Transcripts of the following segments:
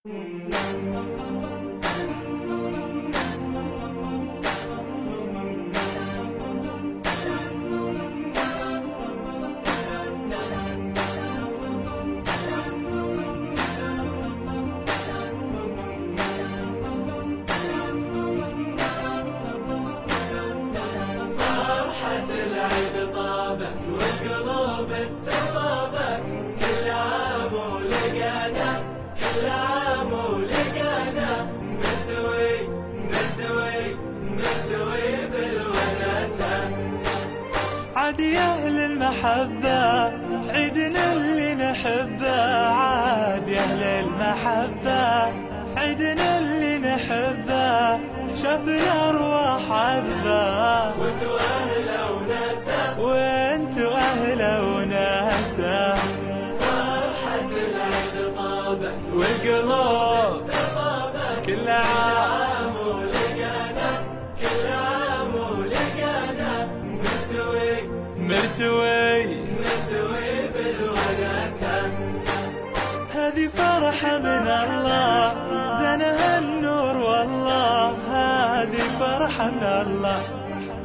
العيد طابت والقلوب استطابت، كل عام ولقانا كل عام ولقانا مستوي مستوي مستوي بالوناسة. عاد يا أهل المحبة عيدنا اللي نحبه، عاد يا أهل المحبة عيدنا اللي نحبه، شاف الأرواح حبه وانتو أهل وناسة وانتو أهل وناسة. فرحة العيد طابت والقلوب استطابت، كل عام ولقانا كل عام ولقانا مستوي مرتوي مستوي بالوناسة. هذه فرحة من الله زنها النور والله، هذه فرحة من الله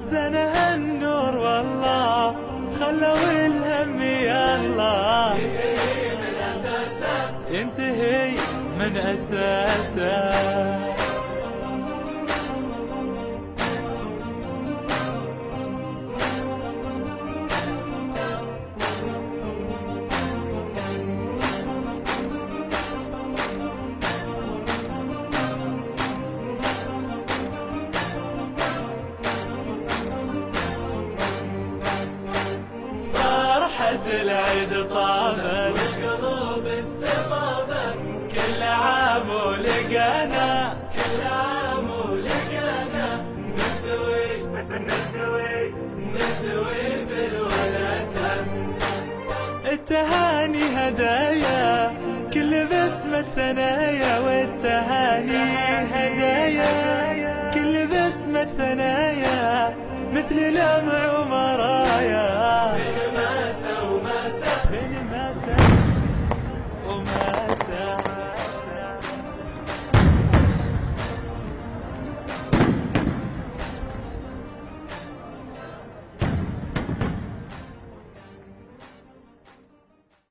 زنها النور والله، خلوا الهم يا الله ينتهي من أساسه. العيد طابت والقلوب استطابت، كل عام ولقانا كل عام ولقانا مستوي مستوي مستوي بالوناسة. التهاني هدايا كل بسمة ثنايا، والتهاني هدايا كل بسمة ثنايا، مثل لمع ومرايا ماسة